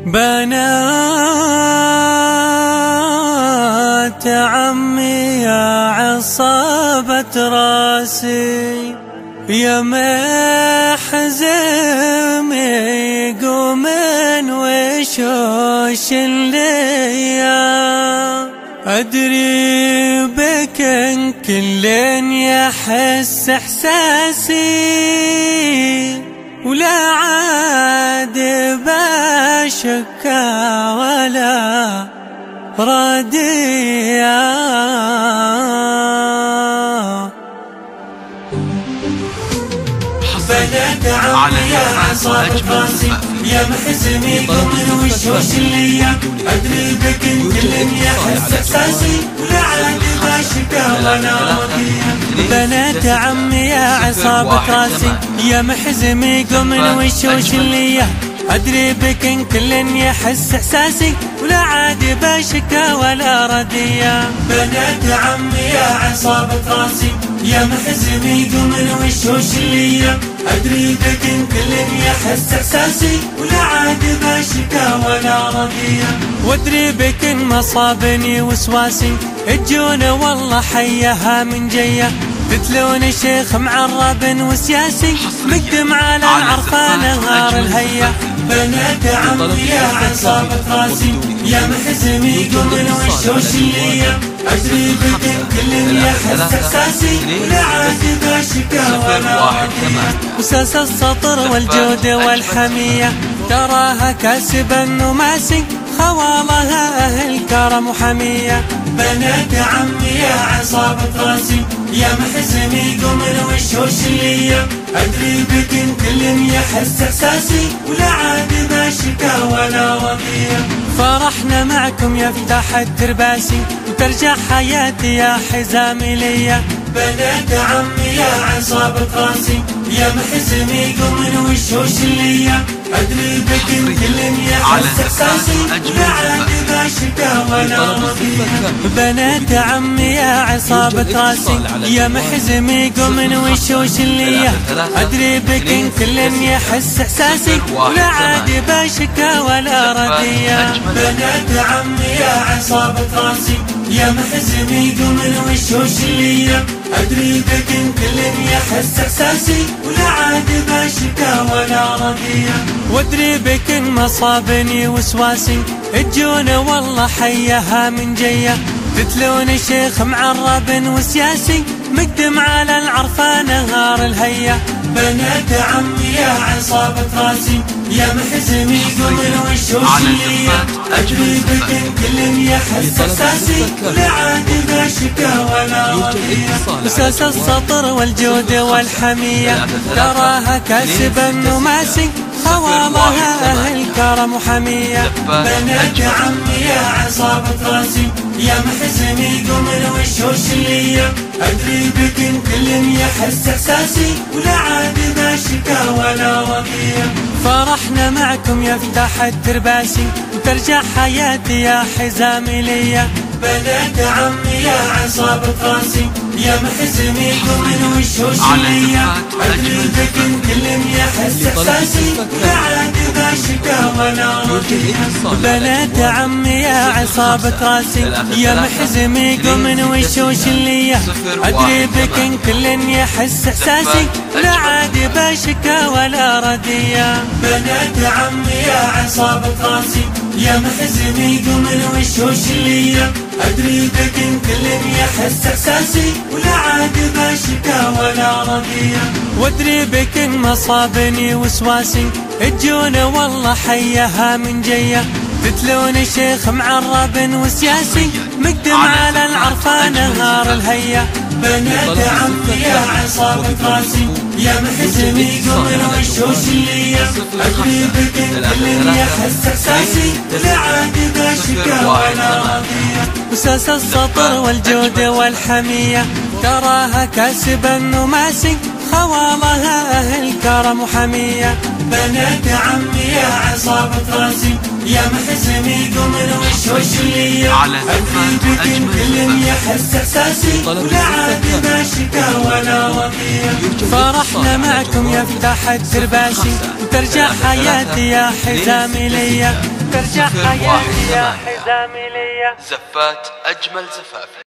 بنات عمي يا عصابة راسي يا محزم يقومن وشوش ليا أدري بك إن كل يحس إحساسي ولا عاد بشكا ولا رديا بنات عمي يا عصابة راسي يا محزمي ضمن وشوش ليا أدري بك إن كل يحس إحساسي ولا عاد بشكا ولا رديا بنات عمي يا عصابة راسي يا محزمي ضمن وشوش ليا أدري بك إن كل يحس إحساسي ولا عاد بشكا ولا رديا بنات عمي يا عصابة راسي يا محزمي ضمن وشوش ليا أدري بك إن كل يحس إحساسي ولا عاد بشكا ولا رديا وأدري بك إن مصابني وسواسي الجون والله حيها من جيه تتلون شيخ معرب وسياسي مقدم على العرفان نهار الهيا بنات عمي يا عصابة راسي يا محزمي قمن وشوش ليا أدري بك إن كل يحس إحساسي ولا عاد بشكا ولا رديا أساس السطر والجود والحمية تراها كاسبا نماسي خوالها أهل كرم وحمية بنات عمي يا عصابة راسي يا محزمي قمن وشوش ليا أدري بك إن كل يحس إحساسي ولا عاد بشكا ولا رديا فرحنا معكم يفتح الترباسي وترجع حياتي يا حزامي ليا بنات عمي يا عصابة راسي يا محزمي قمن وشوش ليا أدري بك إن كل يحس إحساسي ولا عاد بشكا ولا رديا بنات عمي يا عصابة راسي يا محزمي قمن وشوش ليا أدري بك إن كل يحس إحساسي ولا عاد بشكا ولا رديا بنات عمي يا عصابة راسي يا محزمي قمن وشوش ليا أدري بك إن كل يحس إحساسي ولا عاد بشكا ولا رديا وأدري بك إن مصابني وسواسي الجون والله حيها من جيه تتلون شيخ معرب وسياسي مقدم على العرفان نهار الهيا بنات عمي يا عصابة راسي يا محزمي قمن وشوش ليا أدري بك إن كل يحس إحساسي ولا عاد بشكا ولا رديا أساس السطر والجود والحمية تراها كاسبا نماسي خوالها أهل كرم وحمية بنات عمي يا عصابة راسي يا محزمي قمن وشوش ليا أدري بك إن كل يحس إحساسي ولا عاد بشكا ولا رديا فرحنا معكم يفتح الترباسي وترجع حياتي يا حزامي ليا بنات عمي يا عصابة راسي يا محزمي قمن وشوش ليا أدري بك إن كل يحس إحساسي ولا عاد بشكا ولا رديا بنات عمي يا عصابة راسي يا محزمي قمن وشوش ليا أدري بك إن كل يحس إحساسي ولا عاد بشكا ولا رديا بنات عمي يا عصابة راسي يا محزمي قمن وشوش ليا أدري بك إن كل يحس إحساسي ولا عاد بشكا ولا رديا وأدري بك إن مصابني وسواسي الجون والله حيها من جيه تتلون شيخ معرب وسياسي مقدم على العرفان نهار الهيا بنات عمي يا عصابة راسي يا محزمي قمن وشوش ليا أدري بك إن كل يحس إحساسي ولا عاد بشكا ولا رديا أساس السطر والجود والحمية تراها كاسبا نماسي خوالها أهل كرم وحمية بنات عمي يا عصابة راسي يا محزمي قوم الوشوش اللي على زفات أجمل يحس إحساسي ولا عاد ما شكا ولا وقيا. فرحنا معكم يا فتح الدرباسي ترجع حياتي يا حزامي ليا ترجع حياتي يا حزامي ليا. زفات أجمل زفاف.